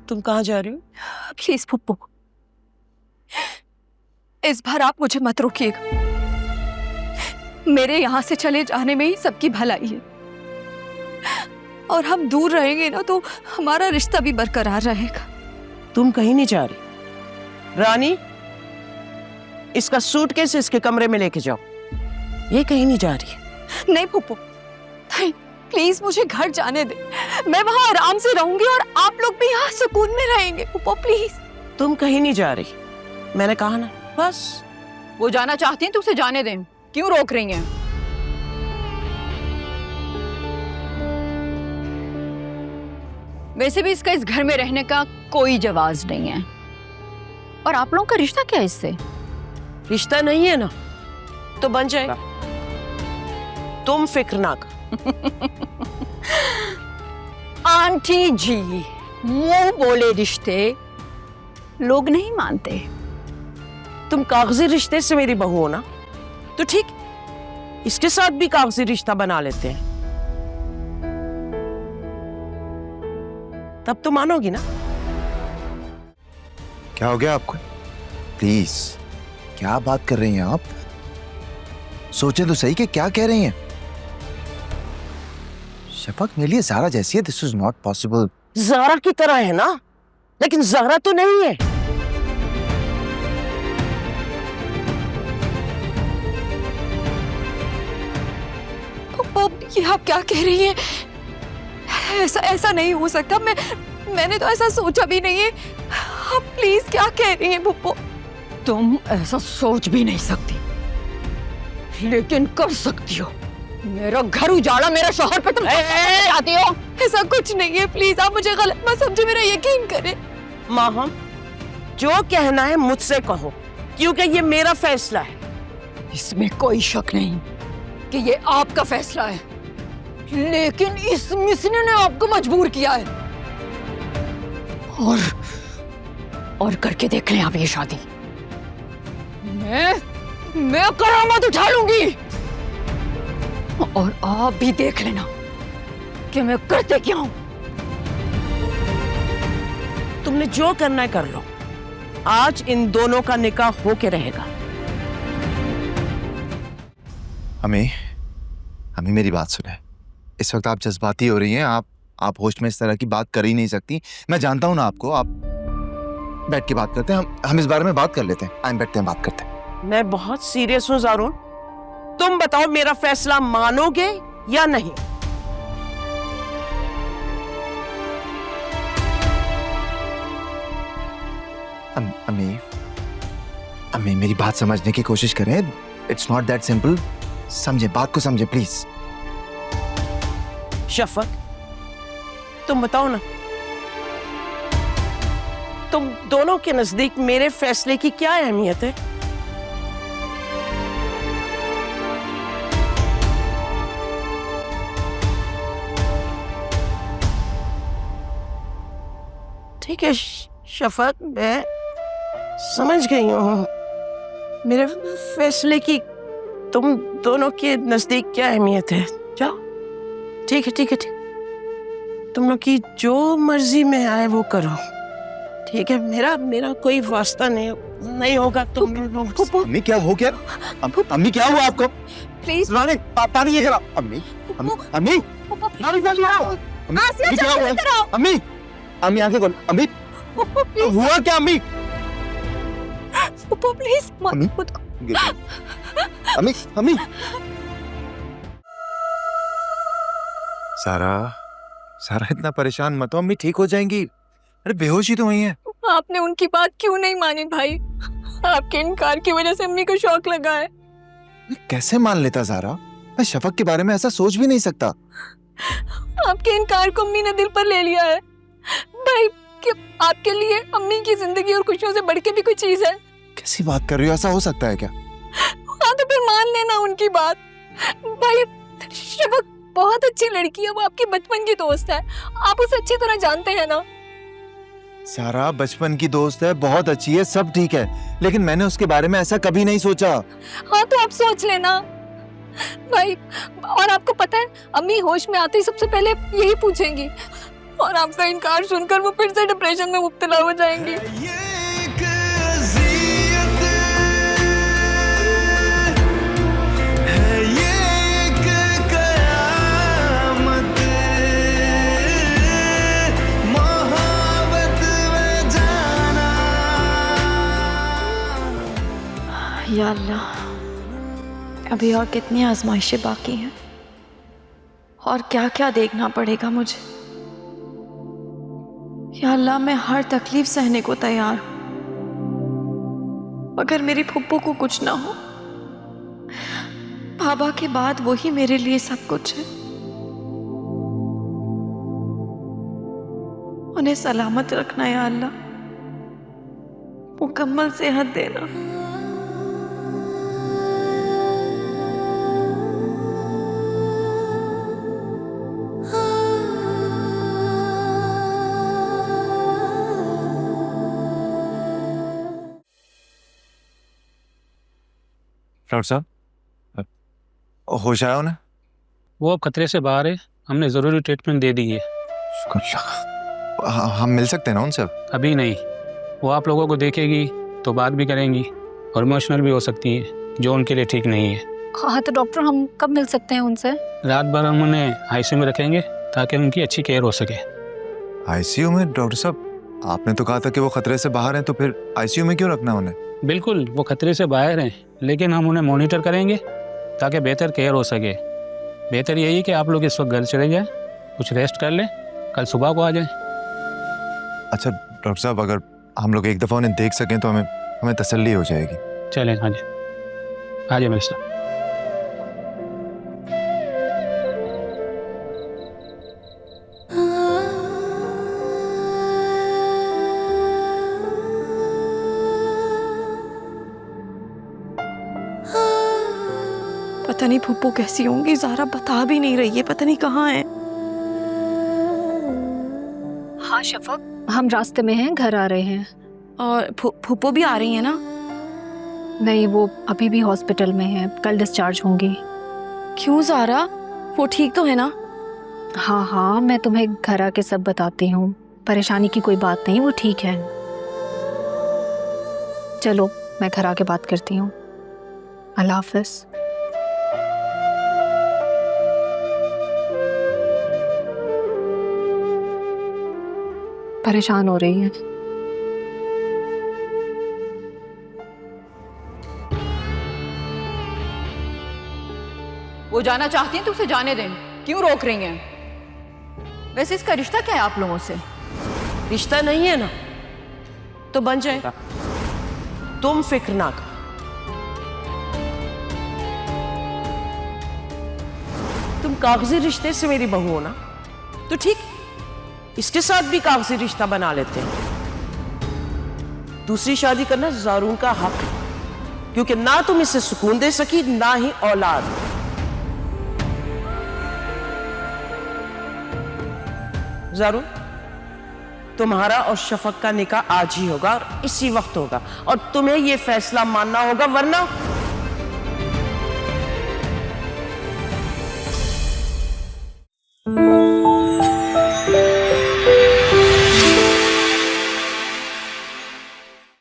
तुम कहाँ जा रही हो? प्लीज फुप्पो, इस बार आप मुझे मत रोकिएगा। मेरे यहाँ से चले जाने में ही सबकी भलाई है, और हम दूर रहेंगे ना तो हमारा रिश्ता भी बरकरार रहेगा। तुम कहीं नहीं जा रही। रानी, इसका सूटकेस इसके कमरे में लेके जाओ। ये कहीं नहीं जा रही है। नहीं फुप्पो, नहीं, प्लीज मुझे घर जाने दे। मैं वहाँ आराम से रहूंगी और आप लोग भी यहाँ सुकून में रहेंगे। फुप्पो प्लीज। तुम कहीं नहीं जा रही, मैंने कहा ना, बस। वो जाना चाहती हैं तो उसे जाने दें, क्यों रोक रही हैं? वैसे भी इसका इस घर में रहने का कोई जवाज नहीं है, और आप लोगों का रिश्ता क्या है इससे? रिश्ता नहीं है ना तो बन जाएगा। तुम फिक्र ना कर। आंटी जी, मुंह बोले रिश्ते लोग नहीं मानते। तुम कागजी रिश्ते से मेरी बहू हो ना, तो ठीक, इसके साथ भी कागजी रिश्ता बना लेते हैं, तब तो मानोगी ना। क्या हो गया आपको? प्लीज, क्या बात कर रही हैं आप? सोचें तो सही कि क्या कह रही हैं। शफक मेरे लिए ज़ारा जैसी है, this is not possible. Zara की तरह है ना, लेकिन ज़ारा तो नहीं है। ये आप क्या कह रही हैं? ऐसा नहीं हो सकता। मैंने तो ऐसा सोचा भी नहीं है। आप प्लीज क्या कह रही हैं फुप्पो? तुम ऐसा सोच भी नहीं सकती, लेकिन कर सकती हो। मेरा घर उजाड़ा, मेरे शोहर पे तुम चाहती हो? ऐसा कुछ नहीं है, प्लीज आप मुझे गलत मत समझे, मेरा यकीन करें। माहम, जो कहना है मुझसे कहो, क्योंकि ये मेरा फैसला है। इसमें कोई शक नहीं कि ये आपका फैसला है, लेकिन इस मिसने ने आपको मजबूर किया है। और करके देख लें आप ये शादी। मैं करामत उठा लूंगी, और आप भी देख लेना कि मैं करते क्या हूं। तुमने जो करना है कर लो, आज इन दोनों का निकाह होके रहेगा। हमें मेरी बात सुने। इस वक्त आप जज्बाती हो रही हैं, आप होश में इस तरह की बात कर ही नहीं सकती। मैं जानता हूं ना आपको। आप बैठ के बात करते हैं, हम इस बारे में बात कर लेते हैं। आइए बैठते हैं, बात करते हैं। मैं बहुत सीरियस हूं ज़ारून, तुम बताओ मेरा फैसला मानोगे या नहीं? अम्मी मेरी बात समझने की कोशिश करें। It's not that simple. समझे, बात को समझे प्लीज। शफक, तुम बताओ ना, तुम दोनों के नजदीक मेरे फैसले की क्या अहमियत है? ठीक है शफक, मैं समझ गई हूँ मेरे फैसले की तुम दोनों के नजदीक क्या अहमियत है। जाओ, ठीक है ठीक है ठीक, तुम लोग की जो मर्जी में आए वो करो, ठीक है। मेरा कोई वास्ता नहीं होगा तुम लोग। अम्मी क्या हो गया? अम्मी क्या हुआ आपको? प्लीज रानी, पानी ये करा। अम्मी अम्मी रानी, क्या हुआ? अम्मी आंखें खोल। अम्मी हुआ क्या? अम्मी प्लीज मत। अम्मी सारा इतना परेशान मत हो। अम्मी ठीक हो जाएंगी। अरे बेहोशी तो हुई है। आपने उनकी बात क्यों नहीं मानी भाई? आपके इनकार की वजह से अम्मी को शौक लगा है। कैसे मान लेता ज़ारा? मैं शफक के बारे में ऐसा सोच भी नहीं सकता। आपके इनकार को अम्मी ने दिल पर ले लिया है भाई, कि आपके लिए अम्मी की जिंदगी और खुशियों से बढ़ के भी कोई चीज है। कैसी बात कर रही हो? ऐसा हो सकता है क्या? हाँ तो फिर मान लेना उनकी बात भाई। शफक बहुत अच्छी लड़की है, वो आपकी बचपन की दोस्त है, आप उसे अच्छी तरह जानते हैं ना। सारा बचपन की दोस्त है, बहुत अच्छी है, सब ठीक है, लेकिन मैंने उसके बारे में ऐसा कभी नहीं सोचा। हाँ तो आप सोच लेना भाई। और आपको पता है, अम्मी होश में आते ही सबसे पहले यही पूछेंगी, और आपका इनकार सुनकर वो फिर से डिप्रेशन में मुब्तला हो जाएंगी। या अल्लाह, अभी और कितनी आजमाइशें बाकी हैं और क्या क्या देखना पड़ेगा मुझे। या अल्लाह, मैं हर तकलीफ सहने को तैयार हूं, अगर मेरी फुप्पो को कुछ ना हो। बाबा के बाद वही मेरे लिए सब कुछ है। उन्हें सलामत रखना या अल्लाह, मुकम्मल सेहत देना। डॉक्टर साहब, होश आया उन्हें? वो अब खतरे से बाहर है, हमने ज़रूरी ट्रीटमेंट दे दी है। हम मिल सकते हैं ना उनसे? अभी नहीं, वो आप लोगों को देखेगी तो बात भी करेंगी और इमोशनल भी हो सकती है, जो उनके लिए ठीक नहीं है। हाँ तो डॉक्टर, हम कब मिल सकते हैं उनसे? रात भर हम उन्हें आईसीयू में रखेंगे ताकि उनकी अच्छी केयर हो सके। आईसीयू में? डॉक्टर साहब, आपने तो कहा था कि वो खतरे से बाहर हैं, तो फिर आईसीयू में क्यों रखना उन्हें? बिल्कुल, वो खतरे से बाहर हैं, लेकिन हम उन्हें मॉनिटर करेंगे ताकि बेहतर केयर हो सके। बेहतर यही कि आप लोग इस वक्त घर चले जाएं, कुछ रेस्ट कर लें, कल सुबह को आ जाएं। अच्छा डॉक्टर साहब, अगर हम लोग एक दफ़ा उन्हें देख सकें तो हमें तसल्ली हो जाएगी। चलें, हाँ जी, आ जाए मेरे साथ। पता नहीं फुप्पो कैसी होंगी, ज़ारा बता भी नहीं रही है, पता नहीं कहाँ है। हाँ शफक, हम रास्ते में हैं, घर आ रहे हैं। और फुप्पो भी आ रही है ना? नहीं, वो अभी भी हॉस्पिटल में है, कल डिस्चार्ज होंगी। क्यों ज़ारा, वो ठीक तो है ना? हाँ हाँ, मैं तुम्हें घर आके सब बताती हूँ, परेशानी की कोई बात नहीं, वो ठीक है। चलो मैं घर आके बात करती हूँ। अल्लाह हाफ़िज़। परेशान हो रही है। वो जाना चाहती हैं तो उसे जाने दें, क्यों रोक रही हैं? वैसे इसका रिश्ता क्या है आप लोगों से? रिश्ता नहीं है ना तो बन जाएगा, तुम फिक्र ना करो। तुम कागजी रिश्ते से मेरी बहू हो ना, तो ठीक, इसके साथ भी कागजी रिश्ता बना लेते हैं। दूसरी शादी करना ज़ारून का हक है, क्योंकि ना तुम इसे सुकून दे सकी, ना ही औलाद। ज़ारून, तुम्हारा और शफक का निकाह आज ही होगा और इसी वक्त होगा, और तुम्हें यह फैसला मानना होगा, वरना